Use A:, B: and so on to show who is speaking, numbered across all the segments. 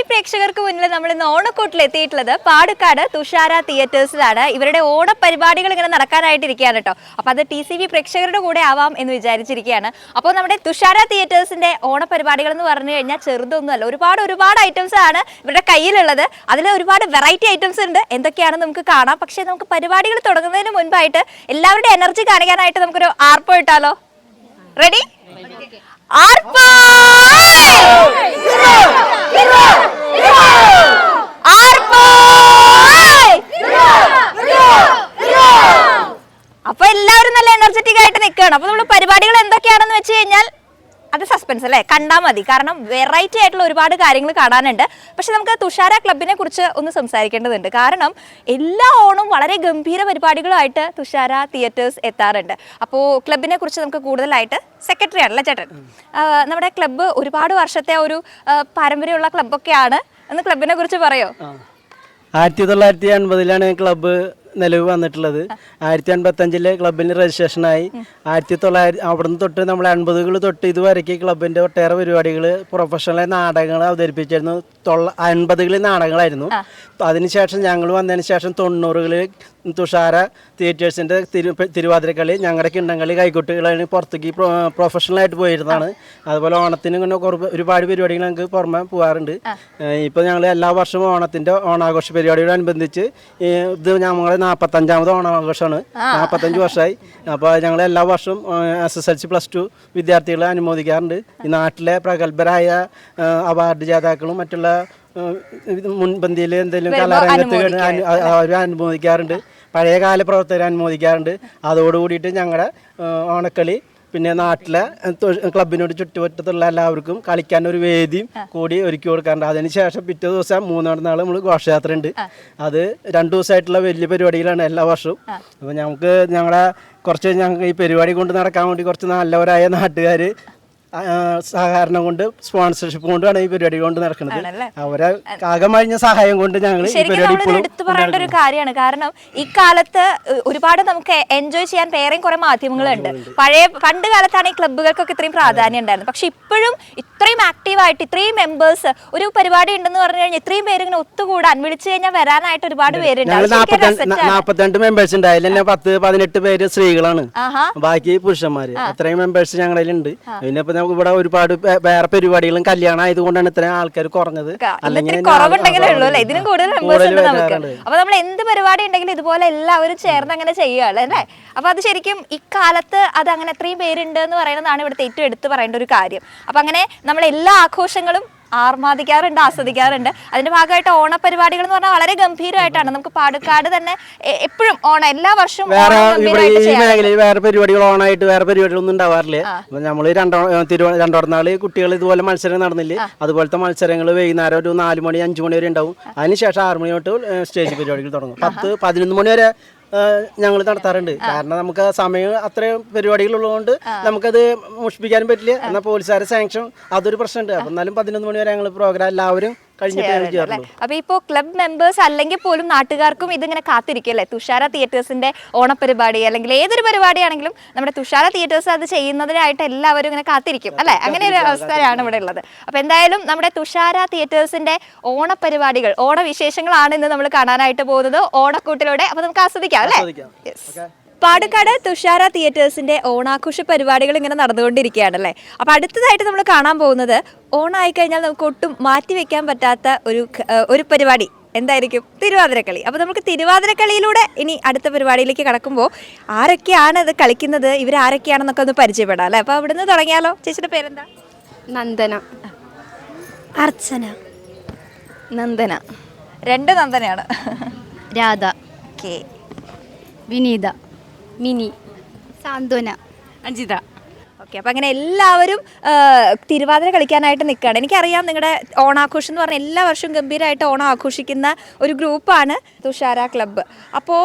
A: പ്രേക്ഷകർക്ക് മുന്നിൽ നമ്മൾ ഇന്ന് ഓണക്കൂട്ടിൽ എത്തിയിട്ടുള്ളത് പാലക്കാട് തുഷാര തിയേറ്റേഴ്സിലാണ്. ഇവരുടെ ഓണപരിപാടികൾ ഇങ്ങനെ നടക്കാനായിട്ടിരിക്കുകയാണ് കേട്ടോ. അപ്പോൾ അത് TCV പ്രേക്ഷകരുടെ കൂടെ ആവാം എന്ന് വിചാരിച്ചിരിക്കുകയാണ്. അപ്പോൾ നമ്മുടെ തുഷാര തിയേറ്റേഴ്സിന്റെ ഓണപരിപാടികൾ എന്ന് പറഞ്ഞു കഴിഞ്ഞാൽ ചെറുതൊന്നുമല്ല, ഒരുപാട് ഐറ്റംസ് ആണ് ഇവരുടെ കയ്യിലുള്ളത്. അതിൽ ഒരുപാട് വെറൈറ്റി ഐറ്റംസ് ഉണ്ട്. എന്തൊക്കെയാണെന്ന് നമുക്ക് കാണാം. പക്ഷേ നമുക്ക് പരിപാടികൾ തുടങ്ങുന്നതിന് മുൻപായിട്ട് എല്ലാവരുടെ എനർജി കാണിക്കാനായിട്ട് നമുക്കൊരു ആർപ്പോ ഇട്ടാലോ? റെഡി? ആർപ്പോ! അപ്പൊ എല്ലാവരും നല്ല എനർജറ്റിക് ആയിട്ട് നിൽക്കുകയാണ്. അപ്പൊ നമ്മൾ പരിപാടികൾ എന്തൊക്കെയാണെന്ന് വെച്ച് കഴിഞ്ഞാൽ അത് സസ്പെൻസ് അല്ലേ, കണ്ടാൽ മതി. കാരണം വെറൈറ്റി ആയിട്ടുള്ള ഒരുപാട് കാര്യങ്ങൾ കാണാനുണ്ട്. പക്ഷെ നമുക്ക് തുഷാര ക്ലബിനെ കുറിച്ച് ഒന്ന് സംസാരിക്കേണ്ടതുണ്ട്. കാരണം എല്ലാ ഓണവും വളരെ ഗംഭീര പരിപാടികളായിട്ട് തുഷാര തിയേറ്റേഴ്സ് എത്താറുണ്ട്. അപ്പോൾ ക്ലബിനെ കുറിച്ച് നമുക്ക് കൂടുതലായിട്ട് സെക്രട്ടറി ആണല്ലേ ചേട്ടൻ, നമ്മുടെ ക്ലബ്ബ് ഒരുപാട് വർഷത്തെ ഒരു പാരമ്പര്യമുള്ള ക്ലബ്ബൊക്കെയാണ്. ഒന്ന് ക്ലബിനെ കുറിച്ച് പറയോ?
B: 1980 ക്ലബ്ബ് നിലവ് വന്നിട്ടുള്ളത്. 1985 ക്ലബിന് രജിസ്ട്രേഷനായി. 1900 അവിടുന്ന് തൊട്ട് നമ്മൾ 80കൾ തൊട്ട് ഇതുവരെയ്ക്ക് ക്ലബിൻ്റെ ഒട്ടേറെ പരിപാടികൾ, പ്രൊഫഷണൽ നാടകങ്ങൾ അവതരിപ്പിച്ചിരുന്നു. 80കളിൽ നാടകങ്ങളായിരുന്നു. അതിനുശേഷം ഞങ്ങൾ വന്നതിന് ശേഷം 90കളിൽ തുഷാര തിയേറ്റേഴ്സിൻ്റെ തിരുവാതിരക്കളി, ഞങ്ങളുടെ കിണ്ണംകളി, കൈകൊട്ടുകളാണ് പുറത്തേക്ക് പ്രൊഫഷണലായിട്ട് പോയിരുന്നതാണ്. അതുപോലെ ഓണത്തിന് ഇങ്ങനെ ഒരുപാട് പരിപാടികൾ ഞങ്ങൾക്ക് പുറമെ പോകാറുണ്ട്. ഇപ്പോൾ ഞങ്ങൾ എല്ലാ വർഷവും ഓണത്തിൻ്റെ ഓണാഘോഷ പരിപാടിയോടനുബന്ധിച്ച് ഇത് ഞങ്ങളുടെ 45ാമത് ഓണാഘോഷമാണ്. 45 വർഷമായി. അപ്പോൾ ഞങ്ങൾ എല്ലാ വർഷവും SSLC +2 വിദ്യാർത്ഥികളെ അനുമോദിക്കാറുണ്ട്. ഈ നാട്ടിലെ പ്രഗത്ഭരായ അവാർഡ് ജേതാക്കളും മറ്റുള്ള മുൻപന്തിയിൽ എന്തെങ്കിലും കലാരംഗത്ത് അവർ അനുമോദിക്കാറുണ്ട്. പഴയകാല പ്രവർത്തകരെ അനുമോദിക്കാറുണ്ട്. അതോടുകൂടിയിട്ട് ഞങ്ങളുടെ ഓണക്കളി പിന്നെ നാട്ടിലെ ക്ലബിനോട് ചുറ്റുവട്ടത്തുള്ള എല്ലാവർക്കും കളിക്കാൻ ഒരു വേദിയും കൂടി ഒരുക്കി കൊടുക്കാറുണ്ട്. അതിനുശേഷം പിറ്റേ ദിവസം 3-ാം നാൾ നമ്മൾ ഘോഷയാത്ര ഉണ്ട്. അത് 2 ദിവസമായിട്ടുള്ള വലിയ പരിപാടികളാണ് എല്ലാ വർഷവും. അപ്പോൾ ഞങ്ങൾക്ക് ഈ പരിപാടി കൊണ്ട് നടക്കാൻ വേണ്ടി കുറച്ച് നല്ലവരായ നാട്ടുകാർ സഹകരണം കൊണ്ട്, സ്പോൺസർഷിപ്പ് കൊണ്ടാണ് ഈ പരിപാടി കൊണ്ട് നടക്കുന്നത്. അവരെ കാകമഴിഞ്ഞ സഹായം കൊണ്ട് ഞങ്ങൾ
A: എടുത്തു പറയേണ്ട ഒരു കാര്യമാണ്. കാരണം ഇക്കാലത്ത് ഒരുപാട് നമുക്ക് എൻജോയ് ചെയ്യാൻ വേറെയും കുറെ മാധ്യമങ്ങളുണ്ട്. പണ്ട് കാലത്താണ് ഈ ക്ലബ്ബുകൾക്കൊക്കെ ഇത്രയും പ്രാധാന്യം ഉണ്ടായിരുന്നത്. പക്ഷെ ഇപ്പോഴും ഇത്രയും ആക്റ്റീവായിട്ട് ഇത്രയും മെമ്പേഴ്സ് ഒരു പരിപാടി ഉണ്ടെന്ന് പറഞ്ഞു കഴിഞ്ഞാൽ ഇത്രയും പേര് ഇങ്ങനെ ഒത്തുകൂടാൻ വിളിച്ചു കഴിഞ്ഞാൽ വരാനായിട്ട് ഒരുപാട് പേരുണ്ട്.
B: 42 മെമ്പേഴ്സ് ഉണ്ട്. അതിൽ തന്നെ 10-18 പേര് സ്ത്രീകളാണ്, ബാക്കി പുരുഷന്മാര്. അത്രയും മെമ്പേഴ്സ് ഞങ്ങളിലുണ്ട്. പിന്നെ ഇവിടെ ഒരുപാട് വേറെ പരിപാടികളും കല്യാണം ആയതുകൊണ്ടാണ് ഇത്രയും ആൾക്കാർ കുറഞ്ഞത്. അല്ലെങ്കിൽ
A: ഇതിനും കൂടുതൽ അപ്പൊ നമ്മൾ എന്ത് പരിപാടി ഉണ്ടെങ്കിലും ഇതുപോലെ എല്ലാവരും ചേർന്ന് അങ്ങനെ ചെയ്യുകയാണ് അല്ലേ. അപ്പൊ അത് ശരിക്കും ഇക്കാലത്ത് അത് അങ്ങനെ എത്രയും പേരുണ്ട് എന്ന് പറയുന്നതാണ് ഇവിടുത്തെ ഏറ്റവും എടുത്ത് പറയേണ്ട ഒരു കാര്യം. അപ്പൊ അങ്ങനെ നമ്മൾ എല്ലാ ആഘോഷങ്ങളും ആർമാദിക്കാറുണ്ട്, ആസ്വദിക്കാറുണ്ട്. അതിന്റെ ഭാഗമായിട്ട് ഓണപരിപാടികൾ എന്ന് പറഞ്ഞാൽ വളരെ ഗംഭീരമായിട്ടാണ്. നമുക്ക് പാലക്കാട് തന്നെ എപ്പോഴും ഓണം എല്ലാ വർഷവും
B: ഈ മേഖലയിൽ വേറെ പരിപാടികൾ ഓണായിട്ട് വേറെ പരിപാടികളൊന്നും ഉണ്ടാവാറില്ല. നമ്മൾ രണ്ടോടനാള് കുട്ടികൾ ഇതുപോലെ മത്സരം നടന്നില്ലേ, അതുപോലത്തെ മത്സരങ്ങൾ വൈകുന്നേരം ഒരു 4 മണി 5 മണി വരെ ഉണ്ടാവും. അതിനുശേഷം 6 മണി തൊട്ട് സ്റ്റേജ് പരിപാടികൾ തുടങ്ങും. 10-11 മണി വരെ ഞങ്ങൾ നടത്താറുണ്ട്. കാരണം നമുക്ക് സമയം അത്രയും പരിപാടികളുള്ളതുകൊണ്ട് നമുക്കത് മുഷിപ്പിക്കാനും പറ്റില്ല. എന്നാൽ പോലീസുകാരെ സാങ്ഷൻ അതൊരു പ്രശ്നമുണ്ട്. അപ്പം എന്നാലും 11 മണി വരെ ഞങ്ങൾ പ്രോഗ്രാം എല്ലാവരും
A: അപ്പൊ ഇപ്പോ ക്ലബ് മെമ്പേഴ്സ് അല്ലെങ്കിൽ പോലും നാട്ടുകാർക്കും ഇതിങ്ങനെ കാത്തിരിക്കല്ലേ തുഷാര തിയേറ്റേഴ്സിന്റെ ഓണപരിപാടി അല്ലെങ്കിൽ ഏതൊരു പരിപാടിയാണെങ്കിലും നമ്മുടെ തുഷാര തിയേറ്റേഴ്സ് അത് ചെയ്യുന്നതിനായിട്ട് എല്ലാവരും ഇങ്ങനെ കാത്തിരിക്കും അല്ലെ. അങ്ങനെ ഒരു അവസ്ഥയാണ് ഇവിടെ ഉള്ളത്. അപ്പൊ എന്തായാലും നമ്മുടെ തുഷാര തിയേറ്റേഴ്സിന്റെ ഓണപരിപാടികൾ, ഓണവിശേഷങ്ങളാണ് ഇന്ന് നമ്മൾ കാണാനായിട്ട് പോകുന്നത് ഓണക്കൂട്ടിലൂടെ. അപ്പൊ നമുക്ക് ആസ്വദിക്കാം അല്ലേ. പാലക്കാട് തുഷാര തിയേറ്റേഴ്സിന്റെ ഓണാഘോഷ പരിപാടികൾ ഇങ്ങനെ നടന്നുകൊണ്ടിരിക്കുകയാണല്ലേ. അപ്പോൾ അടുത്തതായിട്ട് നമ്മൾ കാണാൻ പോകുന്നത് ഓണായി കഴിഞ്ഞാൽ നമുക്ക് ഒട്ടും മാറ്റിവെക്കാൻ പറ്റാത്ത ഒരു പരിപാടി എന്തായിരിക്കും? തിരുവാതിരക്കളി. അപ്പോൾ നമുക്ക് തിരുവാതിരക്കളിയിലൂടെ ഇനി അടുത്ത പരിപാടിയിലേക്ക് കടക്കുമ്പോൾ ആരൊക്കെയാണ് ഇത് കളിക്കുന്നത്, ഇവരാരൊക്കെയാണെന്നൊക്കെ ഒന്ന് പരിചയപ്പെടാം അല്ലേ. അപ്പോൾ അവിടുന്ന് തുടങ്ങിയാലോ? ചേച്ചിയുടെ പേരെന്താ?
C: നന്ദന.
D: അർച്ചന.
A: നന്ദന. 2 നന്ദനയാണ്.
C: രാധ.
A: കെ.
C: വിനീത. മിനി. സാന്ത്വന.
D: അജിത.
A: ഓക്കെ. അപ്പം അങ്ങനെ എല്ലാവരും തിരുവാതിര കളിക്കാനായിട്ട് നിൽക്കുകയാണ്. എനിക്കറിയാം നിങ്ങളുടെ ഓണാഘോഷം എന്ന് പറഞ്ഞാൽ എല്ലാ വർഷവും ഗംഭീരമായിട്ട് ഓണം ആഘോഷിക്കുന്ന ഒരു ഗ്രൂപ്പാണ് തുഷാര ക്ലബ്ബ്. അപ്പോൾ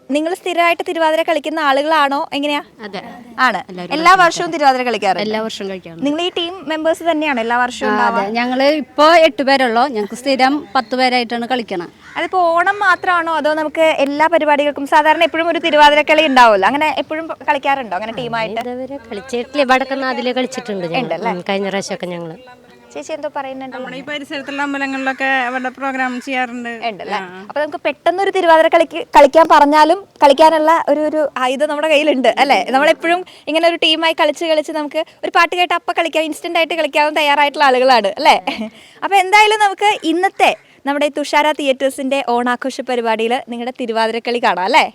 A: നിങ്ങൾ സ്ഥിരമായിട്ട് തിരുവാതിര കളിക്കുന്ന ആളുകളാണോ? എങ്ങനെയാ?
C: അതെ,
A: ആണ്. എല്ലാ വർഷവും തിരുവാതിര കളിക്കാറ്?
C: എല്ലാ വർഷവും കളിക്കാറ്.
A: നിങ്ങൾ ഈ ടീം മെമ്പേഴ്സ് തന്നെയാണ് എല്ലാ വർഷവും?
C: ഞങ്ങൾ ഇപ്പോൾ 8 പേരുള്ളൂ. ഞങ്ങൾക്ക് സ്ഥിരം 10 പേരായിട്ടാണ് കളിക്കണം.
A: അതിപ്പോ ഓണം മാത്രമാണോ അതോ നമുക്ക് എല്ലാ പരിപാടികൾക്കും സാധാരണ എപ്പോഴും ഒരു തിരുവാതിര കളി ഉണ്ടാവുമല്ലോ, അങ്ങനെ എപ്പോഴും കളിക്കാറുണ്ടോ അങ്ങനെ ടീമായിട്ട്?
E: കളിച്ചിട്ടില്ല. വടക്കനാഥില് കളിച്ചിട്ടുണ്ട് കഴിഞ്ഞ പ്രാവശ്യമൊക്കെ ഞങ്ങള്.
A: ചേച്ചി എന്തോ പറയുന്നുണ്ട്?
D: നമ്മുടെ ഈ പരിസരത്തുള്ള അമ്പലങ്ങളിലൊക്കെ അവരുടെ പ്രോഗ്രാം ചെയ്യാറുണ്ട്.
A: ഉണ്ടല്ലേ? അപ്പൊ നമുക്ക് പെട്ടെന്നൊരു തിരുവാതിര കളിക്കാൻ പറഞ്ഞാലും കളിക്കാനുള്ള ഒരു ആയുധം നമ്മുടെ കയ്യിലുണ്ട് അല്ലേ? നമ്മളെപ്പോഴും ഇങ്ങനെ ഒരു ടീമായി കളിച്ച് നമുക്ക് ഒരു പാട്ട് കേട്ട് അപ്പം കളിക്കാം, ഇൻസ്റ്റന്റ് ആയിട്ട് കളിക്കാൻ തയ്യാറായിട്ടുള്ള ആളുകളാണ് അല്ലേ? അപ്പൊ എന്തായാലും നമുക്ക് ഇന്നത്തെ നമ്മുടെ തുഷാര തിയേറ്റേഴ്സിന്റെ ഓണാഘോഷ പരിപാടിയിൽ നിങ്ങളുടെ തിരുവാതിരക്കളി കാണാം അല്ലേ?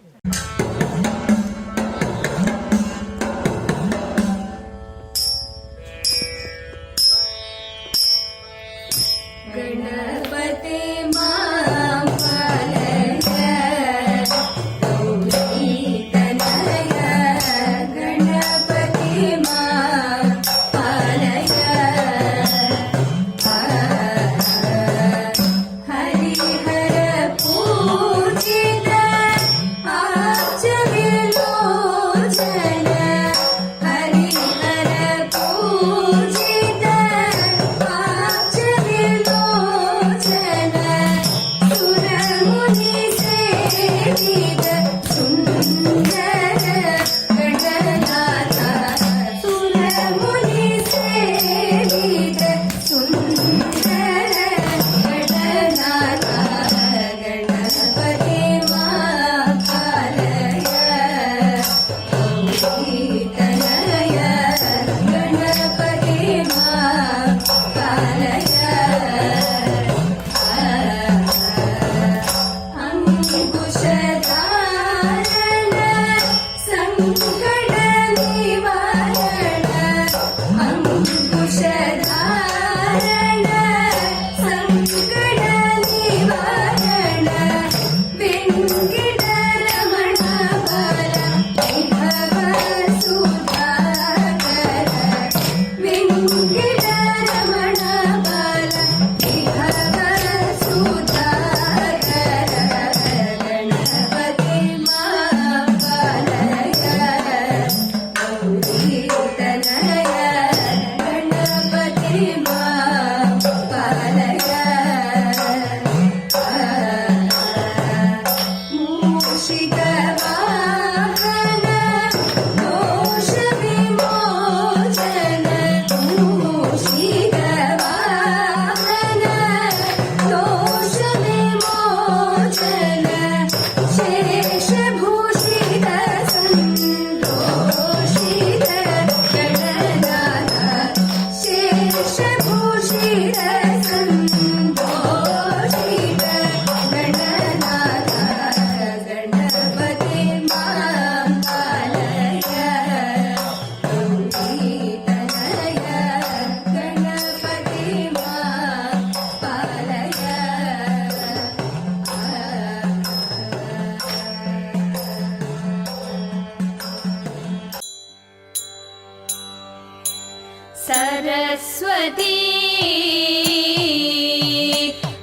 E: सरस्वती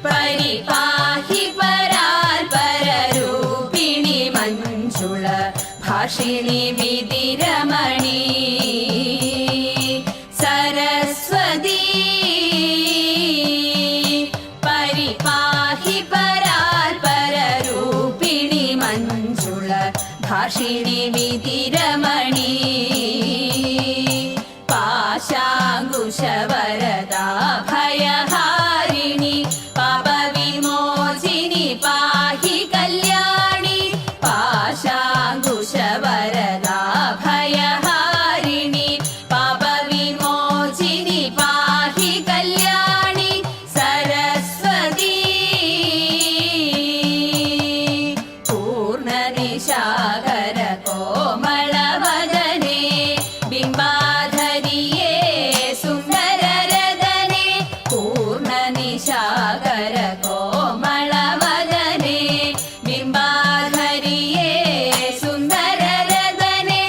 E: परिपाहि पराल्पररूपिणि मञ्जुळ भाषिणि विधिरमणि सरस्वती परिपाहि पराल्पररूपिणि मञ्जुळ भाषिणि विधिरमणि पाशाङ्कुशवरदा भयहारिणि पापविमोचिनि पाहि कल्याणि पाशाङ्कुशवरदा भयहारिणि पापविमोचिनि पाहि कल्याणि सरस्वती पूर्णनिशाकर कोमलवदने बिम्बा सागर कोमलवदने बिम्बाधरिये सुन्दररदने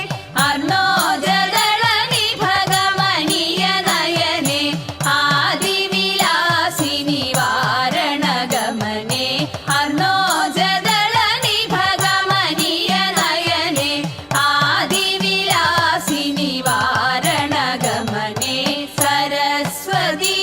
E: अर्णोजदलनि भगमनीय नयने आदिविलासिनि वारणगमने अर्णोजदलनि भगमनीय नयने आदिविलासिनि वारणगमने सरस्वती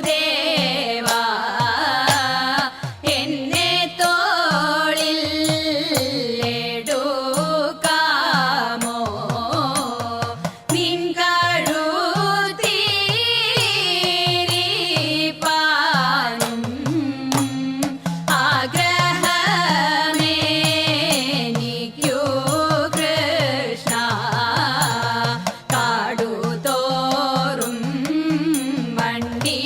E: ദേവാ എന്നെ തോളിൽ എടുക്കാമോ നിൻ കഴുത്തിരിപ്പാനും ആഗ്രഹമേനിക്കു കൃഷ്ണ കാടുതോറും വണ്ടി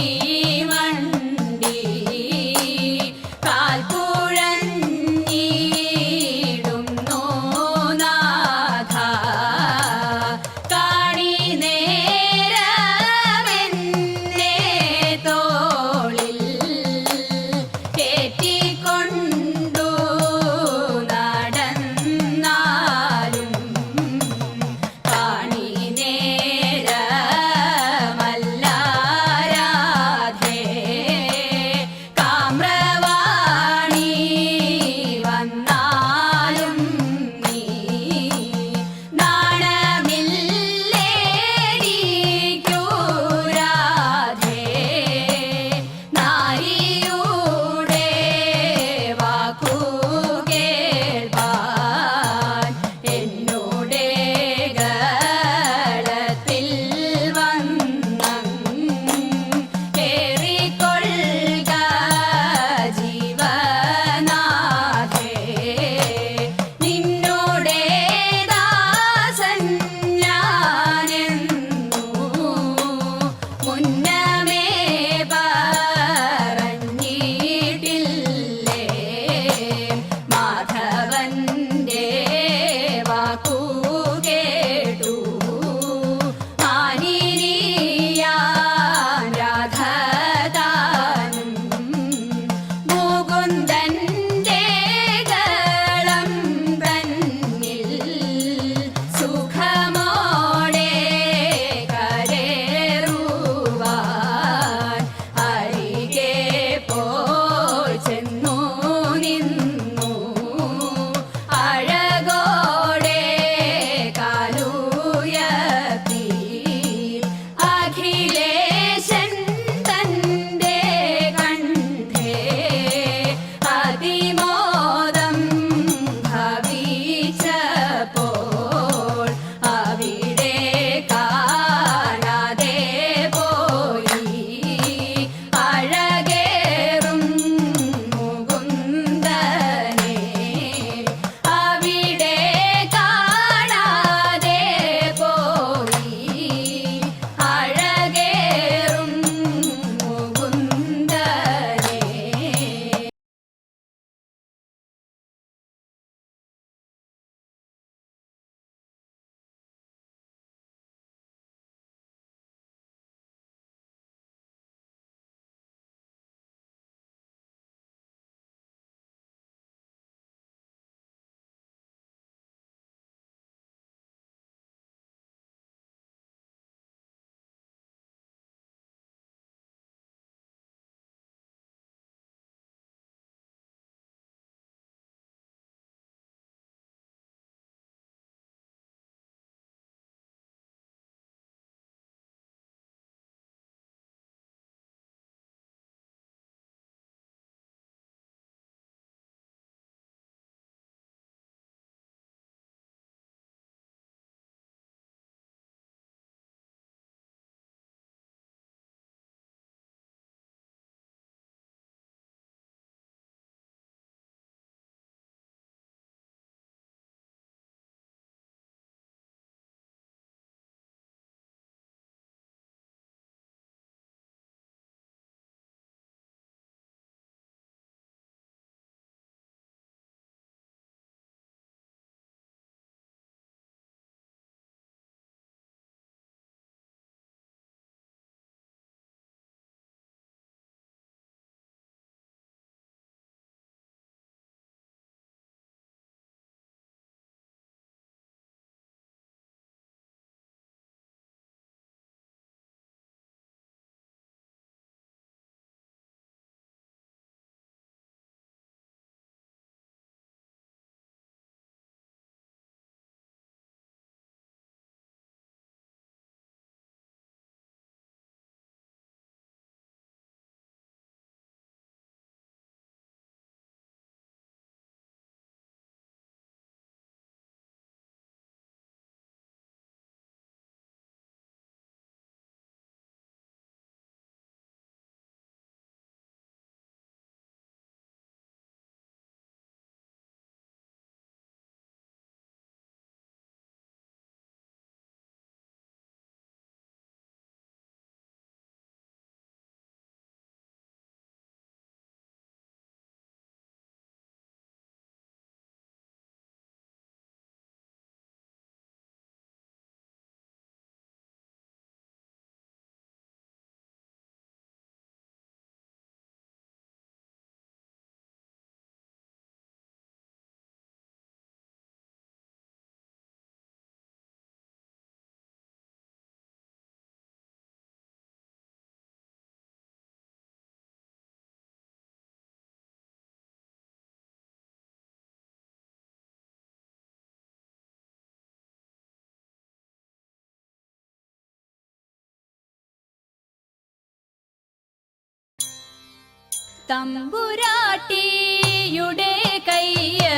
E: തമ്പുരാട്ടിയുടെ കയ്യ്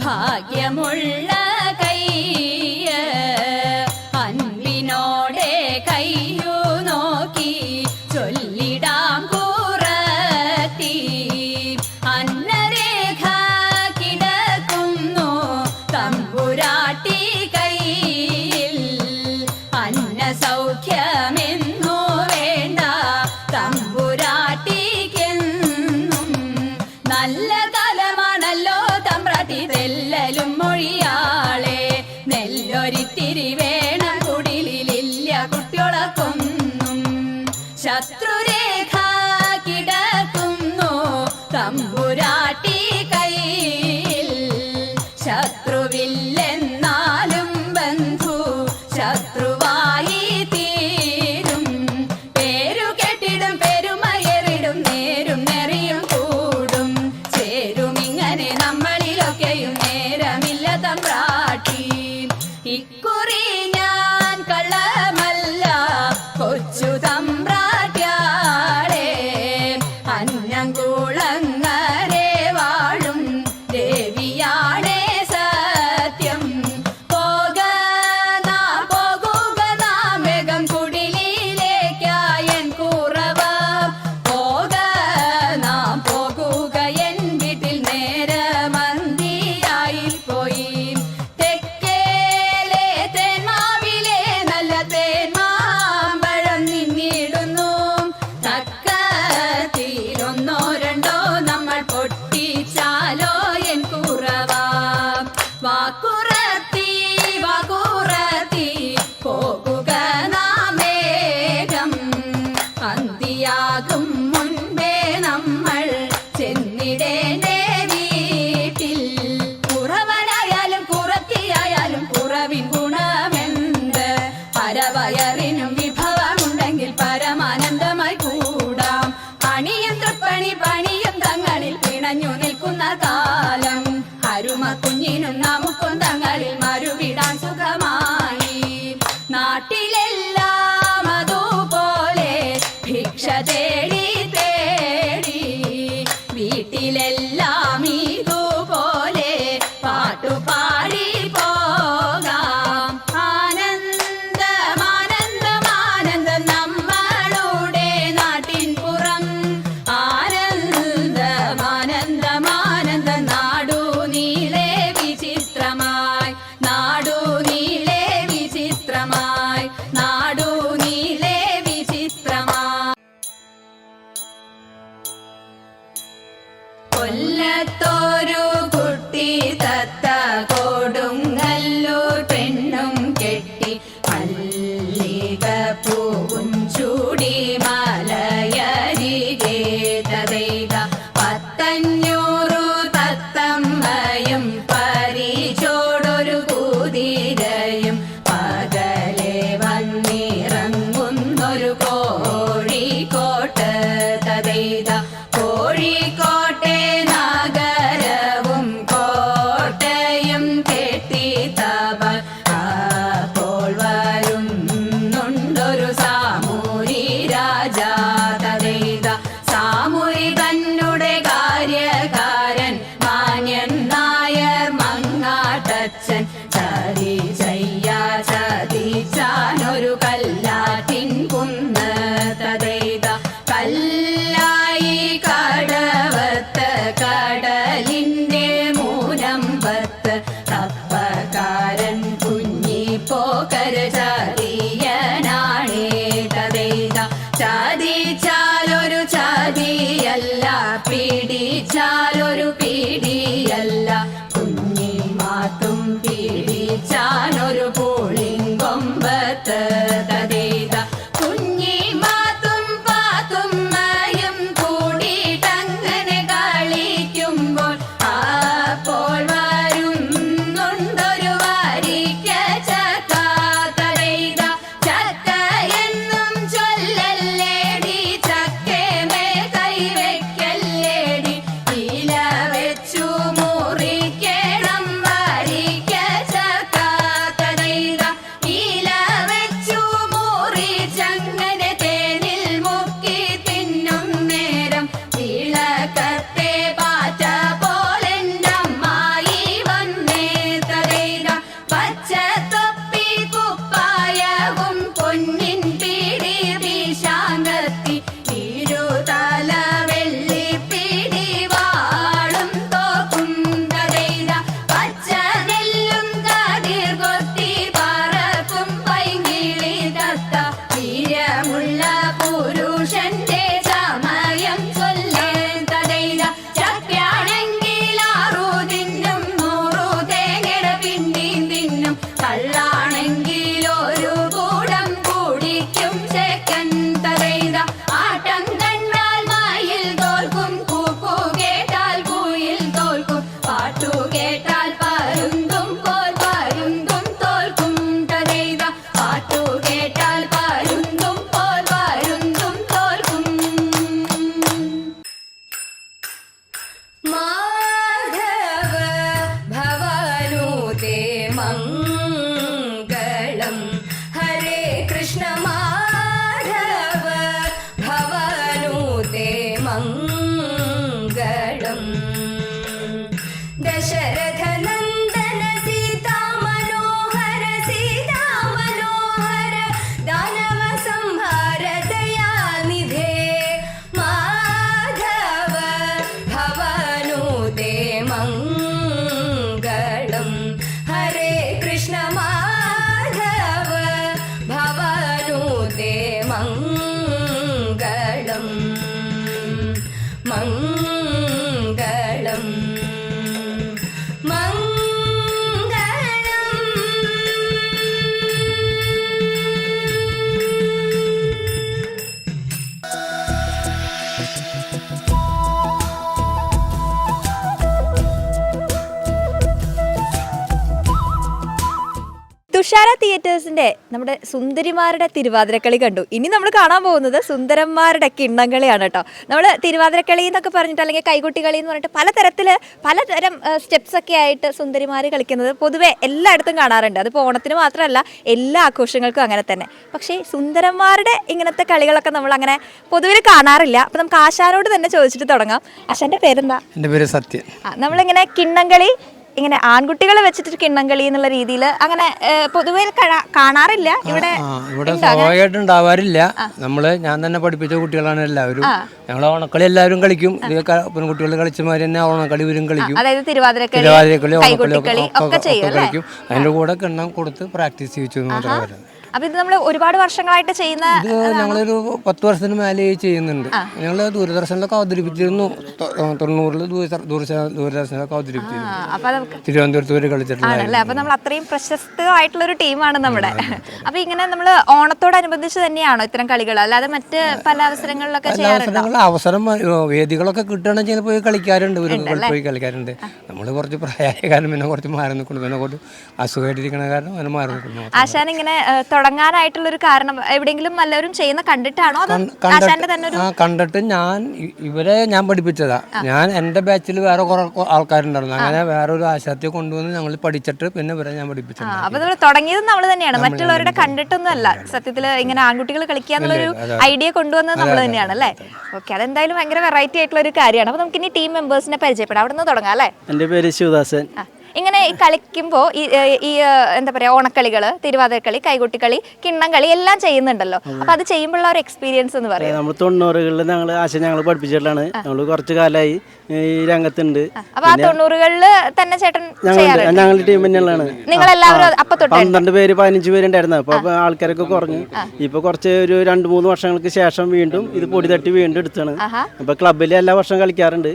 E: ഭാഗ്യമുള്ള കയ്യ് അൻപിനോടെ കയ്യു നോക്കി ചൊല്ലിടാം കൂറത്തി അന്നരേഖ കിടക്കുന്നു തമ്പുരാട്ടി കയ്യിൽ അന്ന സൗഖ്യമെന്നു വേണ്ട തമ്പുരാട്ടിക്കെന്നും നല്ല കാലമാണല്ലോ തമ്പ്രാട്ടി തെല്ലലും മൊഴിയാളെ നെല്ലൊരിത്തിരി വേണം കുടിലില്ല കുട്ടികളൊക്കൊന്നും ശത്രുരേഖ കിടക്കുന്നു തമ്പുരാട്ടി കയ്യിൽ ശത്രുവില്ലെന്നാലും ബന്ധു ശത്രുവായി തീരും പേരു കെട്ടിടും പെരുമയേറിടും നേരും നെറിയും കൂടും ചേരും ഇങ്ങനെ നമ്മളിലൊക്കെയും നേരമില്ല തമ്പ്രാട്ടി ഇക്കുറി ഞാൻ കള്ളമല്ല കൊച്ചു തമ്പ്രാട്യാളെ അന്നംകുളങ്ങരെ വാഴും ദേവിയാണേ സത്യം പോകുക നാം വേഗം കുടിലിലേക്കായൻ കുറവ പോകുക എൻ വീട്ടിൽ നേരമന്തിയായി പോയി തെക്കേലെ തേന്മാവിലെ നല്ല തേന്മാമ്പഴം നിന്നിടുന്നു തക്കത്തിലൊന്നോ രണ്ടോ നമ്മൾ പൊട്ടിച്ചാലോ എൻ കുറവ വാക്കുറത്തി പോകുക നാം വേഗം അന്തിയാകും മുൻപേ നമ്മൾ ചെന്നിടേണ്ടേ വീട്ടിൽ കുറവനായാലും കുറത്തിയായാലും കുറവിൻ ഗുണമെന്ത് പരവയറിനും വിഭവമുണ്ടെങ്കിൽ പരമാനന്ദമായി കൂടാം പണിയും തൃപ്പണി പണിയും തങ്ങളിൽ പിണഞ്ഞു നിൽക്കുന്ന കാലം അരുമ കുഞ്ഞിനും നമുക്കും തങ്ങളിൽ മറുവിടാൻ സുഖമായി നാട്ടിലെല്ലാം അതുപോലെ ഭിക്ഷ തേടി വീട്ടിലെല്ലാം ഇതുപോലെ പാട്ടുപാടി പോകാം ആനന്ദം നമ്മളുടെ നാട്ടിൻ പുറം ആനന്ദം നാടു നീളെ വിചിത്രമായി നാടു നീളെ വിചിത്രമായി കൊല്ലത്തോരു കുട്ടി തത്ത കൊടുങ്ങല്ലൂർ പെണ്ണും കെട്ടി മല്ലികപ്പൂവും ചൂടി മലയരികെ തതൈത 500 തത്തമ്മയും പരിചോടൊരു കുതിരയും പകലെ വന്നിറങ്ങുന്നൊരു കോഴിക്കോട്ട് തതൈത കോഴിക്കോട്ടെ നഗരവും കോട്ടയും കെട്ടി തപ അപ്പോൾ വരുന്നുണ്ടൊരു സാമൂരി രാജാ തതൈത സാമൂരി തന്നെ കാര്യകാരൻ മാന്യൻ നായർ മങ്ങാട്ടച്ചൻ ചതി ചതിച്ചാനൊരു കല്ലാറ്റിൻ കുന്ന് തതൈത കല്ലായി കടവത്ത് കടലിന്റെ മൂലമ്പത്ത് തപ്പക്കാരൻ കുഞ്ഞിപ്പോക്കര ചതിയനാണേ തതൈത ചതിച്ചാലൊരു ചതിയല്ല പിടിച്ചാലൊരു പിടിയല്ല കുഞ്ഞി മാത്തും പിടിച്ചാനൊരു പുളിങ്കൊമ്പത്ത് തതൈത കുഞ്ഞി മാത്തും പാത്തുമ്മയും കൂടിയിട്ടങ്ങനെ കളിക്കുമ്പോൾ അപ്പോൾ വരുന്നുണ്ടൊരു വാരിക്ക ചക്ക തടൈത ചക്ക എന്നും ചൊല്ലല്ലേടി ചക്കേമേ കൈവയ്ക്കല്ലേടി ഇല
A: തിയേറ്റേഴ്സിന്റെ നമ്മുടെ സുന്ദരിമാരുടെ തിരുവാതിരക്കളി കണ്ടു. ഇനി നമ്മൾ കാണാൻ പോകുന്നത് സുന്ദരന്മാരുടെ കിണ്ണംകളിയാണ് കേട്ടോ. നമ്മൾ തിരുവാതിരക്കളി എന്നൊക്കെ പറഞ്ഞിട്ട് അല്ലെങ്കിൽ കൈകൊട്ടിക്കളി എന്ന് പറഞ്ഞിട്ട് പലതരം സ്റ്റെപ്സ് ഒക്കെ ആയിട്ട് സുന്ദരിമാർ കളിക്കുന്നത് പൊതുവെ എല്ലായിടത്തും കാണാറുണ്ട്. അതിപ്പോൾ ഓണത്തിന് മാത്രമല്ല എല്ലാ ആഘോഷങ്ങൾക്കും അങ്ങനെ തന്നെ. പക്ഷേ സുന്ദരന്മാരുടെ ഇങ്ങനത്തെ കളികളൊക്കെ നമ്മൾ അങ്ങനെ പൊതുവിൽ കാണാറില്ല. അപ്പം നമുക്ക് ആശാനോട് തന്നെ ചോദിച്ചിട്ട് തുടങ്ങാം. ആശാന്റെ പേരെന്താ?
F: എൻ്റെ പേര് സത്യൻ.
A: നമ്മളിങ്ങനെ കിണ്ണംകളി ഇങ്ങനെ ആൺകുട്ടികളെ വെച്ചിട്ട് കിണ്ണംകളി എന്നുള്ള രീതിയിൽ അങ്ങനെ പൊതുവെ കാണാറില്ല. ഇവിടെ
F: സ്വാഭാവികമായിട്ട് ഉണ്ടാവാറില്ല. ഞാൻ തന്നെ പഠിപ്പിച്ച കുട്ടികളാണ് എല്ലാവരും. ഞങ്ങൾ ഓണക്കളി എല്ലാവരും കളിക്കും. പെൺകുട്ടികൾ കളിച്ചമാര് തന്നെ ഓണക്കളി ഇവരും കളിക്കും.
A: അതായത് തിരുവാതിരക്കളി,
F: ഓണക്കളി ഒക്കെ കളിക്കും. അതിന്റെ കൂടെ കിണ്ണം കൊടുത്ത് പ്രാക്ടീസ് ചെയ്യിച്ചു മാത്രമേ വരുന്നത്.
A: അപ്പൊ ഇത് നമ്മൾ ഒരുപാട് വർഷങ്ങളായിട്ട് ചെയ്യുന്ന
F: ഞങ്ങളൊരു 10 വർഷത്തിന് മേലെ ചെയ്യുന്നുണ്ട്. ഞങ്ങൾ ദൂരദർശനിലൊക്കെ അവതരിപ്പിച്ചിരുന്നു. 90-ൽ ദൂരദർശനിലൊക്കെ അവതരിപ്പിച്ചിരുന്നു. തിരുവനന്തപുരത്ത് വരെ കളിച്ചിട്ടുണ്ടായിരുന്നു.
A: അപ്പൊ നമ്മൾ അത്രയും പ്രശസ്തമായിട്ടുള്ള ഒരു ടീമാണ് നമ്മുടെ. അപ്പൊ ഇങ്ങനെ നമ്മൾ ഓണത്തോടനുബന്ധിച്ച് തന്നെയാണോ ഇത്തരം കളികൾ, അല്ലാതെ മറ്റ് പല അവസരങ്ങളിലൊക്കെ ചെയ്യാറുണ്ട്?
F: അവസരം വേദികളൊക്കെ കിട്ടുകയാണെങ്കിൽ പോയി കളിക്കാറുണ്ട്. പോയി കളിക്കാറുണ്ട്. നമ്മൾ കുറച്ച് പ്രായമായ കാരണം പിന്നെ കുറച്ച് മാറി നിൽക്കുന്നു. പിന്നെ കുറച്ച് അസുഖമായിട്ടിരിക്കണ കാരണം അങ്ങനെ മാറി നിൽക്കുന്നു.
A: ആശാൻ ഇങ്ങനെ തുടങ്ങാനായിട്ടുള്ളൊരു കാരണം എവിടെയെങ്കിലും എല്ലാവരും ചെയ്യുന്ന കണ്ടിട്ടാണോ?
F: കണ്ടിട്ട് ഞാൻ പഠിപ്പിച്ചതാ. ഞാൻ എന്റെ ബാച്ചിൽ വേറെ കുറെ ആൾക്കാരുണ്ടായിരുന്നു. അങ്ങനെ വേറെ ഒരു ആശാത്തിയെ കൊണ്ടുവന്ന് ഞങ്ങൾ പഠിച്ചിട്ട് പിന്നെ ഇവരെ ഞാൻ പഠിപ്പിച്ചു.
A: അപ്പൊ നമ്മൾ തുടങ്ങിയത് നമ്മൾ തന്നെയാണ്, മറ്റുള്ളവരുടെ കണ്ടിട്ടൊന്നും അല്ല. സത്യത്തിൽ ഇങ്ങനെ ആൺകുട്ടികൾ കളിക്കുക എന്നുള്ളൊരു ഐഡിയ കൊണ്ടുവന്നത് നമ്മൾ തന്നെയാണ് അല്ലേ? ഓക്കെ, അതെന്തായാലും ഭയങ്കര വെറൈറ്റി ആയിട്ടുള്ള ഒരു കാര്യമാണ്. അപ്പൊ നമുക്ക് ഇനി ടീം മെമ്പേഴ്സിനെ പരിചയപ്പെടാം. അവിടെ നിന്ന് തുടങ്ങാം അല്ലേ?
B: എൻ്റെ പേര് ശിവദാസൻ.
A: ഇങ്ങനെ കളിക്കുമ്പോൾ ഈ എന്താ പറയുക, ഓണക്കളികൾ, തിരുവാതിരക്കളി, കൈകൊട്ടിക്കളി, കിണ്ണംകളി എല്ലാം ചെയ്യുന്നുണ്ടല്ലോ. അപ്പൊ അത് ചെയ്യുമ്പോഴുള്ള ഒരു എക്സ്പീരിയൻസ് എന്ന് പറയാം.
B: നമ്മൾ 90-കളിൽ ഞങ്ങൾ പഠിപ്പിച്ചിട്ടാണ്. നമ്മൾ കുറച്ച് കാലമായി ഈ രംഗത്തുണ്ട്.
A: അപ്പൊ ആ 90-കളിൽ തന്നെ ചേട്ടൻ
B: ഞങ്ങളുടെ ടീം തന്നെയാണ്.
A: നിങ്ങളെല്ലാവരും അപ്പൊ തൊട്ട്
B: 12 പേര് 15 പേരുണ്ടായിരുന്നു. അപ്പൊ ആൾക്കാരൊക്കെ കുറഞ്ഞു. ഇപ്പൊ കുറച്ച് ഒരു 2-3 വർഷങ്ങൾക്ക് ശേഷം വീണ്ടും ഇത് പൊടി തട്ടി വീണ്ടും എടുത്താണ്. അപ്പൊ ക്ലബിൽ എല്ലാ വർഷവും കളിക്കാറുണ്ട്.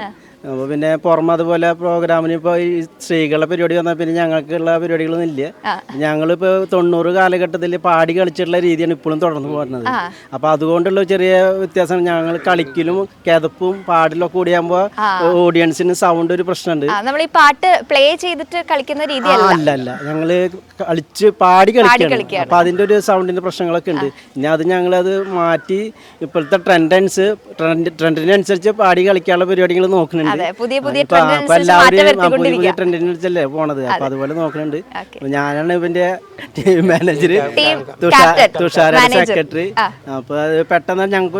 B: അപ്പോൾ പിന്നെ പുറമെ അതുപോലെ പ്രോഗ്രാമിന് ഇപ്പോൾ ഈ സ്ത്രീകളുടെ പരിപാടി വന്നാൽ പിന്നെ ഞങ്ങൾക്കുള്ള പരിപാടികളൊന്നും ഇല്ല. ഞങ്ങളിപ്പോൾ 90 കാലഘട്ടത്തിൽ പാടി കളിച്ചിട്ടുള്ള രീതിയാണ് ഇപ്പോഴും തുടർന്ന് പോകുന്നത്. അപ്പോൾ അതുകൊണ്ടുള്ള ചെറിയ വ്യത്യാസം. ഞങ്ങൾ കളിക്കലും കിതപ്പും പാടിലൊക്കെ കൂടിയാകുമ്പോൾ ഓഡിയൻസിന് സൗണ്ട് ഒരു പ്രശ്നമുണ്ട്.
A: നമ്മൾ ഈ പാട്ട് പ്ലേ ചെയ്തിട്ട് കളിക്കുന്ന രീതി
B: അല്ല, ഞങ്ങൾ കളിച്ച് പാടി കളിക്കുകയാണ്. അപ്പോൾ അതിൻ്റെ ഒരു സൗണ്ടിൻ്റെ പ്രശ്നങ്ങളൊക്കെ ഉണ്ട്. ഇനി അത് ഞങ്ങളത് മാറ്റി ഇപ്പോഴത്തെ ട്രെൻഡിനനുസരിച്ച് പാടി കളിക്കാനുള്ള പരിപാടികൾ നോക്കുന്നുണ്ട്.
A: പുതിയ
B: ട്രെൻഡിനനുസരിച്ചല്ലേ പോണത്. അപ്പൊ അതുപോലെ നോക്കുന്നുണ്ട്. ഞാനാണ് ഇവന്റെ ടീം മാനേജർ, തുഷാരയുടെ സെക്രട്ടറി. അപ്പൊ അത് പെട്ടെന്ന് ഞങ്ങൾക്ക്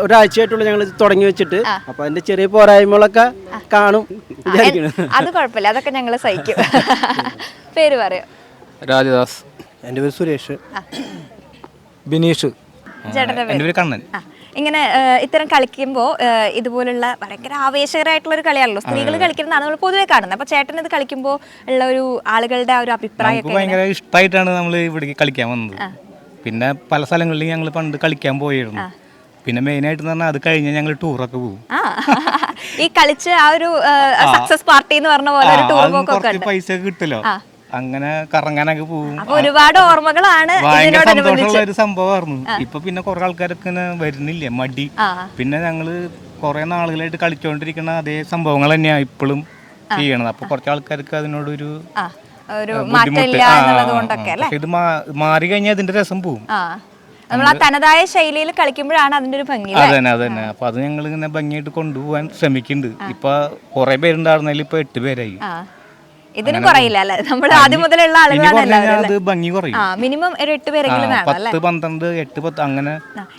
B: ഒരാഴ്ചയായിട്ടുള്ള ഞങ്ങൾ തുടങ്ങി വെച്ചിട്ട്. അപ്പൊ അതിന്റെ ചെറിയ പോരായ്മകളൊക്കെ കാണും വിചാരിക്കുന്നു.
A: അത് കുഴപ്പമില്ല, അതൊക്കെ ഞങ്ങൾ സഹിക്കും. പേര് പറയോ?
G: രാജദാസ്.
F: എൻ്റെ പേര് സുരേഷ്.
G: ബിനീഷ്.
A: ചേട്ടന്റെ
G: പേര് കണ്ണൻ.
A: ഇങ്ങനെ ഇത്തരം കളിക്കുമ്പോൾ ഇതുപോലുള്ള ഭയങ്കര ആവേശകരമായിട്ടുള്ള ഒരു കളിയാണല്ലോ സ്ത്രീകൾ കളിക്കുന്നതാണ് നമ്മൾ പൊതുവെ കാണുന്നത്. അപ്പൊ ചേട്ടൻ ഇത് കളിക്കുമ്പോൾ ഉള്ള ഒരു ആളുകളുടെ ഒരു അഭിപ്രായം
G: ഭയങ്കര ഇഷ്ടമായിട്ടാണ് നമ്മൾ ഇവിടേക്ക് കളിക്കാൻ വന്നത്. പിന്നെ പല സ്ഥലങ്ങളിലും ഞങ്ങൾ പണ്ട് കളിക്കാൻ പോയിരുന്നു. പിന്നെ മെയിനായിട്ട് പറഞ്ഞാൽ അത് കഴിഞ്ഞ് ഞങ്ങൾ ടൂറൊക്കെ പോകും.
A: ഈ കളിച്ച് ആ ഒരു സക്സസ് പാർട്ടി എന്ന് പറഞ്ഞ പോലെ ഒരു ടൂർ പോക്കൊക്കെ
G: പൈസ കിട്ടല്ലോ, അങ്ങനെ കറങ്ങാനൊക്കെ പോകും.
A: ഒരുപാട് ഓർമ്മകളാണ്.
G: ഭയങ്കര സന്തോഷമുള്ള ഒരു സംഭവമായിരുന്നു. ഇപ്പൊ പിന്നെ കുറെ ആൾക്കാരൊക്കെ വരുന്നില്ല, മടി. പിന്നെ ഞങ്ങള് കുറെ നാളുകളായിട്ട് കളിച്ചോണ്ടിരിക്കുന്ന അതേ സംഭവങ്ങൾ തന്നെയാണ് ഇപ്പോഴും ചെയ്യണത്. അപ്പൊ കുറച്ച് ആൾക്കാർക്ക് അതിനോടൊരു ബുദ്ധിമുട്ട്. ഇത് മാറി കഴിഞ്ഞാൽ അതിന്റെ രസം പോവും.
A: നമ്മൾ ആ തനതായ ശൈലിയിൽ കളിക്കുമ്പോഴാണ് അതിന്റെ ഒരു ഭംഗി.
G: അതന്നെ. അപ്പൊ അത് ഞങ്ങൾ ഇങ്ങനെ ഭംഗിയായിട്ട് കൊണ്ടുപോകാൻ ശ്രമിക്കുന്നുണ്ട്. ഇപ്പൊ കുറെ പേരുണ്ടായിരുന്നതിൽ ഇപ്പൊ 8 പേരായി.
A: ഇതിനും കുറയില്ല അല്ലെ? നമ്മൾ ആദ്യം മുതലുള്ള ആളുകളാണ്.
G: ഭംഗി കുറയും.
A: മിനിമം ഒരു 8 പേരെങ്കിലും വേണം അല്ലേ?
G: 10, 12, 8, 10 അങ്ങനെ.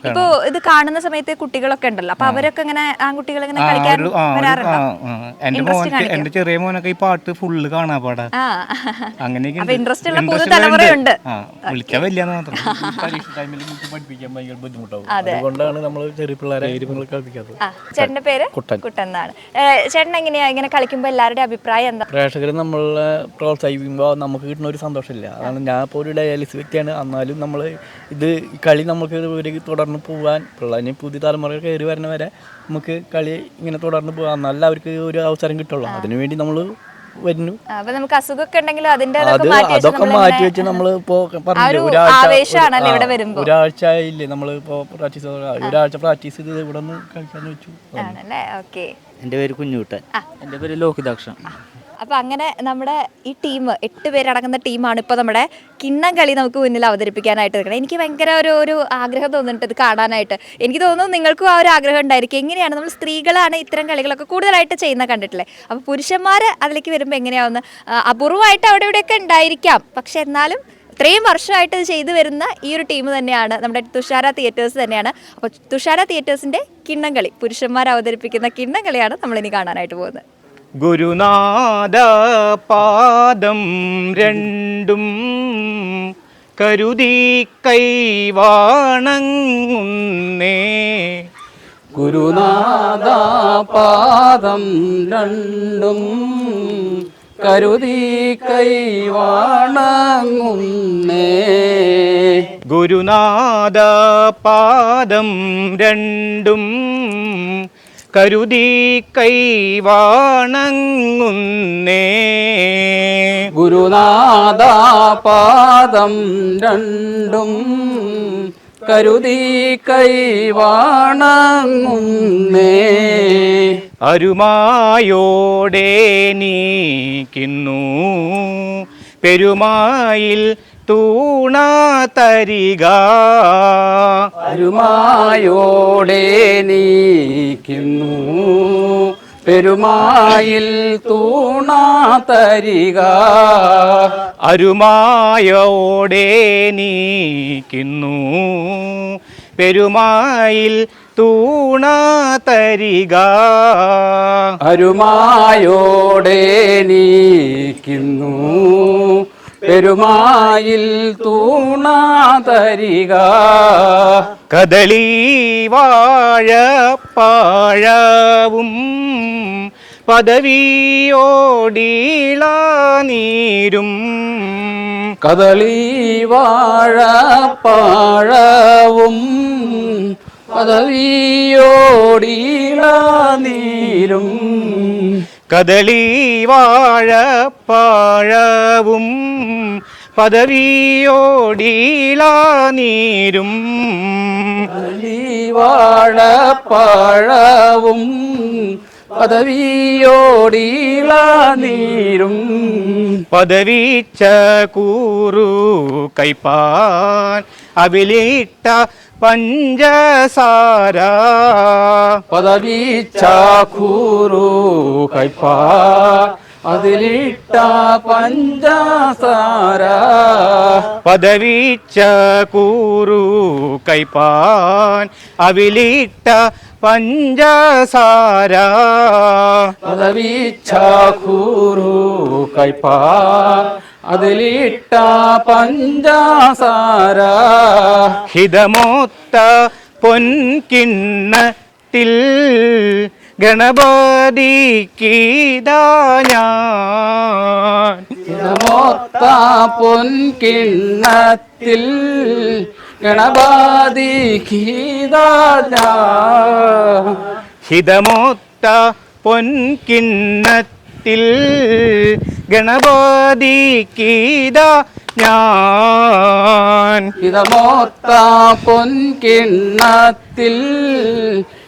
A: ഇപ്പൊ ഇത് കാണുന്ന സമയത്ത് കുട്ടികളൊക്കെ ഉണ്ടല്ലോ, അപ്പൊ അവരൊക്കെ ഇങ്ങനെ ആൺകുട്ടികൾ ഇങ്ങനെ കളിക്കാൻ വരാറുണ്ടോ?
G: എന്റെ ചെറിയ മോനൊക്കെ ഈ പാട്ട് ഫുള്ള് കാണാ പാടാ. അങ്ങനെയൊക്കെ
A: ഇൻട്രസ്റ്റ് ഉള്ള പുതുതലമുറയുണ്ട്.
G: വിളിക്കാൻ വലിയാന്ന് മാത്രം. പരീക്ഷ ടൈമിൽ പഠിപ്പിക്കാൻ ഭയങ്കര ബുദ്ധിമുട്ടാവും.
F: അതുകൊണ്ടാണ് നമ്മൾ ചെറിയ പിള്ളേരെ കളിപ്പിക്കാത്തത്.
A: ചേട്ടന്റെ പേര് കുട്ടൻ എന്നാണ്. ചേട്ടൻ എങ്ങനെയാ ഇങ്ങനെ കളിക്കുമ്പോ എല്ലാവരുടെ അഭിപ്രായം എന്താ?
H: പ്രേക്ഷകർ നമ്മളെ പ്രോത്സാഹിപ്പിക്കുമ്പോൾ നമുക്ക് കിട്ടുന്ന ഒരു സന്തോഷമില്ല. അതാണ് ഞാൻ ഇപ്പോൾ ഒരു ഡയാലിസിസ് വ്യക്തിയാണ്. എന്നാലും നമ്മൾ ഇത് കളി നമുക്ക് ഒരു തുടർന്ന് പോകാൻ പിള്ളേരെ പുതിയ തലമുറ കയറി വരുന്ന വരെ നമുക്ക് കളി ഇങ്ങനെ തുടർന്ന് പോകാൻ, എന്നാലും അവർക്ക് ഒരു അവസരം കിട്ടുള്ളൂ. അതിനുവേണ്ടി നമ്മൾ വരുന്നു.
A: നമുക്ക് അസുഖമൊക്കെ ഉണ്ടെങ്കിലും
H: അതൊക്കെ മാറ്റി വെച്ച് നമ്മൾ ഇപ്പോൾ പറഞ്ഞു ഒരാഴ്ച ആയില്ലേ നമ്മളിപ്പോൾ ഒരാഴ്ച പ്രാക്ടീസ് ചെയ്ത് ഇവിടെ നിന്ന് കളിക്കാന്ന് വെച്ചു.
I: എൻ്റെ പേര് കുഞ്ഞുകുട്ടൻ. എൻ്റെ പേര് ലോഹിതാക്ഷൻ.
A: അപ്പൊ അങ്ങനെ നമ്മുടെ ഈ ടീം 8 പേരടങ്ങുന്ന ടീമാണ് ഇപ്പോൾ നമ്മുടെ കിണ്ണം കളി നമുക്ക് മുന്നിൽ അവതരിപ്പിക്കാനായിട്ട് നിൽക്കുന്നത്. എനിക്ക് ഭയങ്കര ഒരു ആഗ്രഹം തോന്നുന്നുണ്ട് ഇത് കാണാനായിട്ട്. എനിക്ക് തോന്നുന്നു നിങ്ങൾക്കും ആ ഒരു ആഗ്രഹം ഉണ്ടായിരിക്കും. എങ്ങനെയാണ് നമ്മൾ സ്ത്രീകളാണ് ഇത്തരം കളികളൊക്കെ കൂടുതലായിട്ട് ചെയ്യുന്ന കണ്ടിട്ടില്ലേ? അപ്പോൾ പുരുഷന്മാർ അതിലേക്ക് വരുമ്പോൾ എങ്ങനെയാവുന്ന അപൂർവമായിട്ട് അവിടെ ഇവിടെയൊക്കെ ഉണ്ടായിരിക്കാം. പക്ഷെ എന്നാലും ഇത്രയും വർഷമായിട്ട് ഇത് ചെയ്തു വരുന്ന ഈ ഒരു ടീം തന്നെയാണ് നമ്മുടെ തുഷാര തിയേറ്റേഴ്സ് തന്നെയാണ്. അപ്പോൾ തുഷാര തിയേറ്റേഴ്സിന്റെ കിണ്ണം കളി, പുരുഷന്മാർ അവതരിപ്പിക്കുന്ന കിണ്ണം കളിയാണ് നമ്മളിനി കാണാനായിട്ട് പോകുന്നത്.
G: ഗുരുനാഥ പാദം രണ്ടും കരുതി കൈവാണങ്ങുന്നേ.
F: ഗുരുനാഥ പാദം രണ്ടും കരുതി കൈവാണങ്ങുന്നേ.
G: ഗുരുനാഥ പാദം രണ്ടും കരുതി കൈവാണങ്ങുന്നേ.
F: ഗുരുനാഥ പാദം രണ്ടും കരുതി കൈവാണങ്ങുന്നേ.
G: അരുമായോടെ നീക്കുന്നു പെരുമായിൽ തൂണ തരിക.
F: അരുമായോടെ നീക്കുന്നു പെരുമായിൽ തൂണ തരിക.
G: അരുമായോടെ നീക്കുന്നു പെരുമായിൽ തൂണ തരിക.
F: അരുമായോടെ നീക്കുന്നു പെരുമായിൽ തൂണ തരിക.
G: കദളി വാഴപ്പാഴവും പദവിയോടിള നീരും.
F: കദളി വാഴപ്പാഴവും പദവിയോടിള നീരും.
G: കദളി വാഴപ്പാഴവും പദവിയോടിള നീരും.
F: കദളി വാഴപ്പാഴവും പദവിയോടിള നീരും.
G: പദവിച്ച കൂറു കൈപ്പാൻ അവിലിട്ട പഞ്ചസാര.
F: പദവിച്ച കൂറു കൈപ്പാൻ അതിലിട്ട പഞ്ചസാര.
G: പദവിച്ച കൂറു കൈപ്പാൻ അവിലിട്ട പഞ്ചസാര.
F: പദവിച്ച കൂറു കൈപ്പാൻ അതിലിട്ട പഞ്ചസാര.
G: ഹിതമൊത്ത പൊൻകിണ്ണത്തിൽ ഗണപതിക്കിതാ ഞാൻ.
F: ഹിതമൊത്ത പൊൻകിണ്ണത്തിൽ ഗണപതിക്കിതാ ഞാൻ.
G: ഹിതമൊത്ത പൊൻകിണ്ണത്തിൽ ഗണപതിക്കിതാ ഞാൻ.
F: ഹിതമൊത്ത പൊൻകിണ്ണത്തിൽ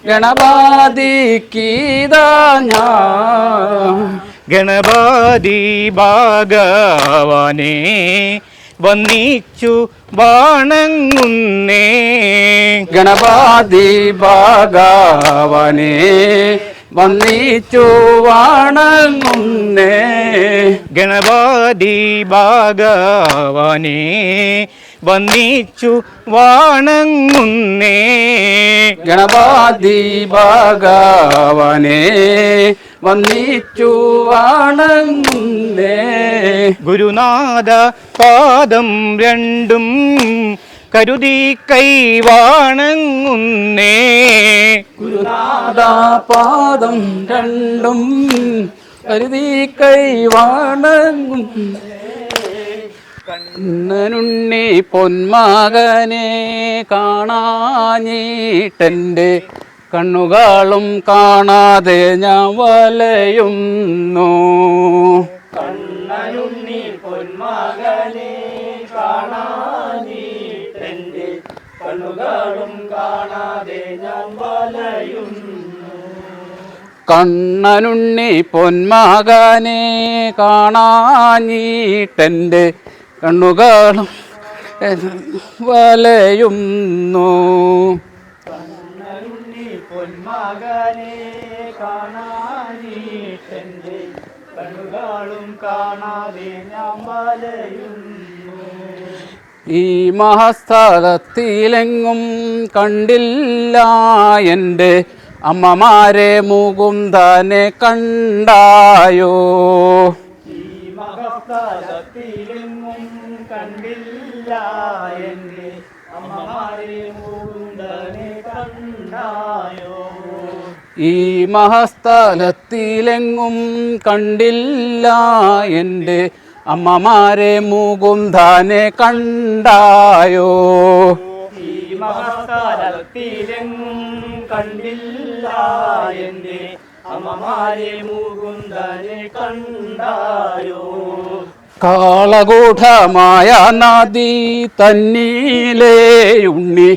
F: ഗണപതിക്കിതാ ഞാൻ.
G: ഗണപതി ഭഗവാനെ വന്നിച്ചു വണങ്ങുന്നേ.
F: ഗണപതി ഭഗവാനെ വന്നിച്ചു വണങ്ങുന്നേ.
G: ഗണപതി ഭഗവാനെ വന്നിച്ചു വണങ്ങുന്നേ.
F: ഗണപതി ഭഗവാനെ വന്നിച്ചു വണങ്ങുന്നേ.
G: ഗുരുനാഥ പാദം രണ്ടും കരുതി കൈവാണങ്ങുന്നേ.
F: ഗുരുനാഥ പാദം രണ്ടും കരുതി കൈവാണങ്ങുന്നേ. കണ്ണനുണ്ണി പൊന്മകനെ കാണാഞ്ഞിട്ടെൻ്റെ കണ്ണുകളും കാണാതെ ഞാൻ വലയുന്നു. കണ്ണനുണ്ണി പൊന്മകനെ കാണാഞ്ഞിട്ടെൻ്റെ കണ്ണുകളും കാണാതെ ഞാൻ വലയുന്നു.
I: കണ്ണനുണ്ണി പൊന്മകനെ കാണാഞ്ഞിട്ടെൻ്റെ കണ്ണുകളും വലയുന്നു.
B: പൊന്മകനെ കാണാനീട്ടെൻ്റെ കണ്ണുകളും കാണാതെ ഞാൻ വലയുന്നു.
I: ഈ മഹസ്ഥലത്തിലെങ്ങും കണ്ടില്ല എൻ്റെ അമ്മമാരെ മുകുന്ദനെ കണ്ടായോ.
B: ഈ മഹസ്ഥലത്തിലെങ്ങും കണ്ടില്ല എൻ്റെ അമ്മമാരെ മുകുന്ദനെ കണ്ടായോ.
I: ഈ മഹസ്ഥലത്തിലെങ്ങും കണ്ടില്ല എൻ്റെ അമ്മമാരെ മുകുന്ദനെ കണ്ടായോ.
B: ഈ മഹസ്ഥലത്തിലെങ്ങും കണ്ടില്ല എൻ്റെ അമ്മമാരെ മുകുന്ദനെ കണ്ടായോ.
I: കാളകൂഠമായ നദി തന്നീലേ ഉണ്ണി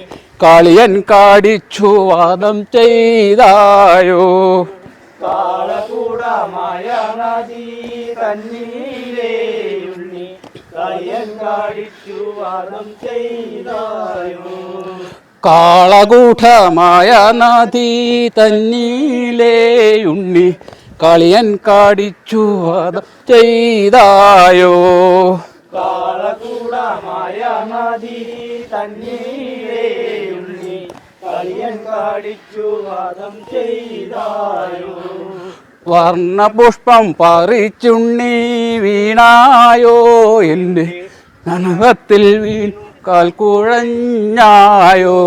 I: കാളിയൻ കാടിച്ചു വാദം ചെയ്തായോ.
B: കാളകൂടമായ നദി തന്നീലേ ഉണ്ണി കളിയൻ കാടിച്ചു വാദം ചെയ്തായോ.
I: കാളകൂഠമായ നദി തന്നീലേ ഉണ്ണി കളിയൻ കാടിച്ചു വാദം ചെയ്തായോ.
B: കാളകൂടമായ നദി തന്നീലേ ഉണ്ണി കളിയൻ കാടിച്ചു വാദം ചെയ്തായോ.
I: വർണ്ണപുഷ്പം പറിച്ചുണ്ണി വീണായോ എൻ്റെ നനകത്തിൽ വീൺ കാൽ കുഴഞ്ഞായോ.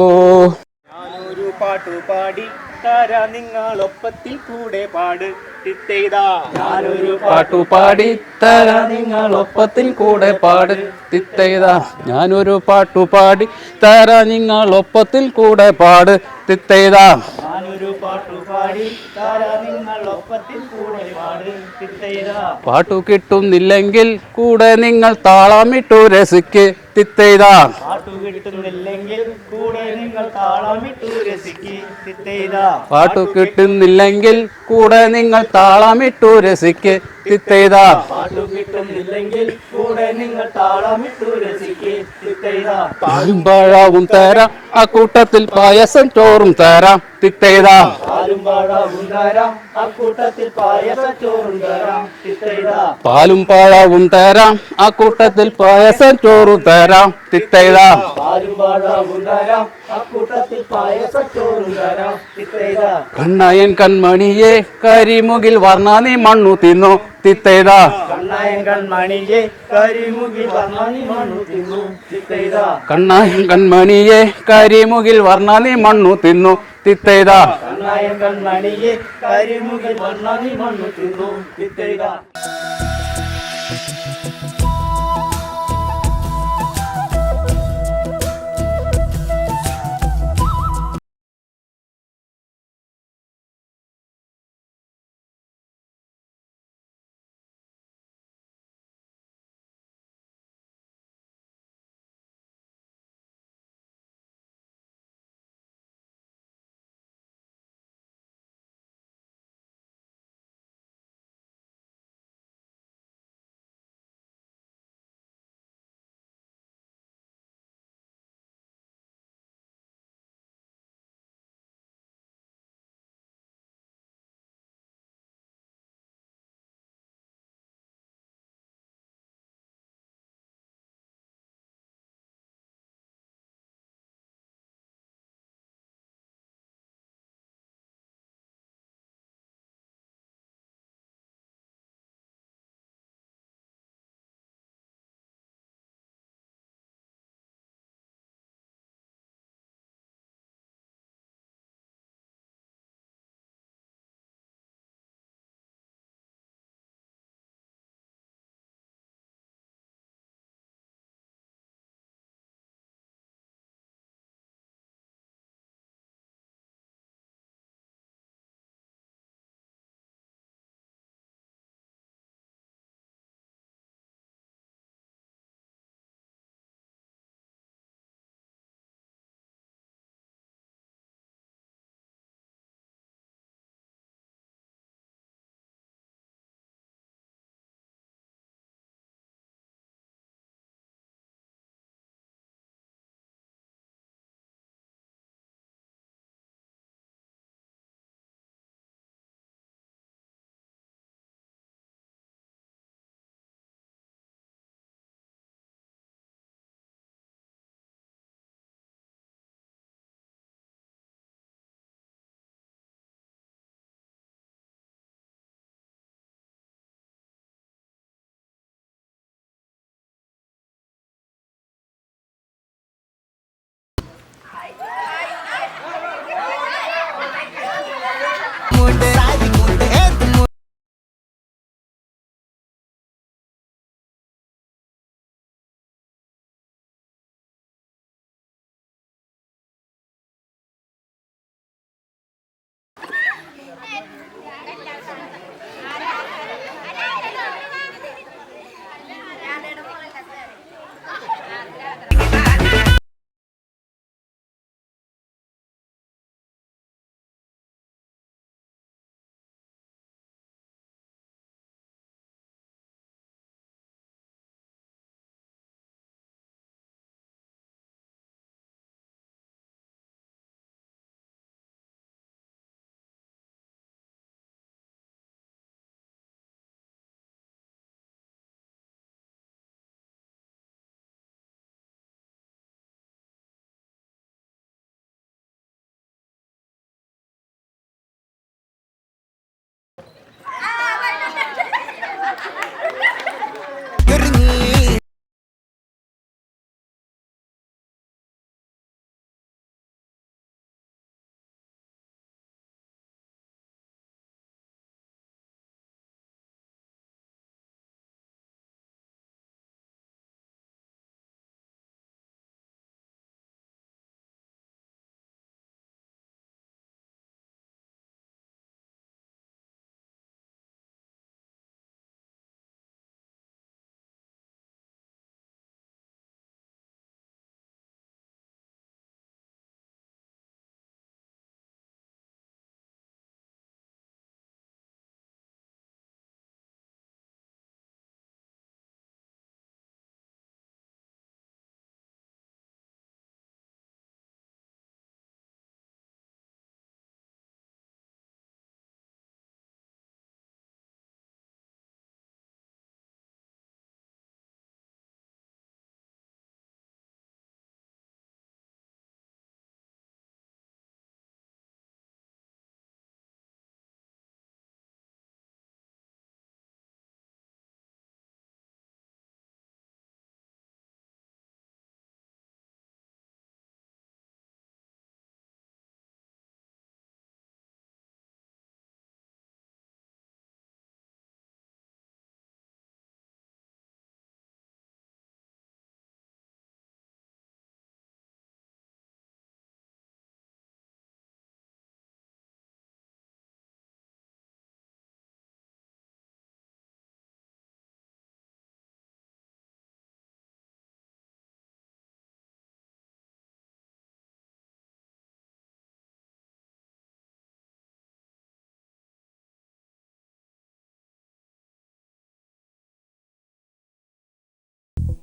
B: ഞാനൊരു പാട്ടുപാടി തരാ നിങ്ങളൊപ്പത്തിൽ കൂടെ പാട് തിത്തെയ്താ. ഞാനൊരു
I: പാട്ടുപാടി തരാ നിങ്ങളൊപ്പത്തിൽ കൂടെ പാട് തിത്തെയ്താ. ഞാനൊരു പാട്ടുപാടി തരാ നിങ്ങളൊപ്പത്തിൽ കൂടെ പാട് തിത്തെയ്താ.
B: ഞാനൊരു പാട്ടുപാടി തരാ നിങ്ങളൊപ്പത്തിൽ കൂടെ പാട് തിത്തെയ്താ.
I: പാട്ടു കിട്ടുന്നില്ലെങ്കിൽ കൂടെ നിങ്ങൾ താളമിട്ടു രസിക്ക് തിത്തെയ്താ.
B: പാട്ടു കിട്ടുന്നില്ലെങ്കിൽ കൂടെ നിങ്ങൾ താളമിട്ടു രസിക്ക് തിത്തെയ്താ.
I: പാട്ടു കിട്ടുന്നില്ലെങ്കിൽ കൂടെ നിങ്ങൾ താളമിട്ടു രസിക്ക് തിത്തെയ്താ.
B: പാട്ടു കിട്ടുന്നില്ലെങ്കിൽ കൂടെ നിങ്ങൾ താളമിട്ടു രസിക്ക് തിത്തെയ്താ.
I: പാലും പഴവും തരാം ആ കൂട്ടത്തിൽ പായസം ചോറും തരാം തിത്തെയ്താ.
B: പാലും പഴവും തരാം അക്കൂട്ടത്തിൽ പായസച്ചോറും തരാം തിത്തെയ്താ.
I: പാലും പഴവും തരാം ആ കൂട്ടത്തിൽ പായസം ചോറും തരാം തിത്തെയ്താ.
B: പാലും പഴവും തരാം അക്കൂട്ടത്തിൽ പായസച്ചോറും തരാം തിത്തെയ്താ.
I: കണ്ണയൻ കൺമണിയെ കരിമുകിൽ വർണ്ണാനി മണ്ണു തിന്നു തിത്തെയ്താ.
B: കണ്ണായൻ കൺമണിയെ കരിമുകിൽ വർണ്ണാനി മണ്ണു തിന്നു തിത്തെയ്താ.
I: കണ്ണായൻ കൺമണിയെ കരിമുകിൽ വർണ്ണാനി മണ്ണു തിന്നു തിത്തെയ്താ.
B: കണ്ണായൻ കൺമണിയെ കരിമുകിൽ വർണ്ണാനി മണ്ണു തിന്നു തിത്തെയ്താ.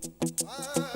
J: ആ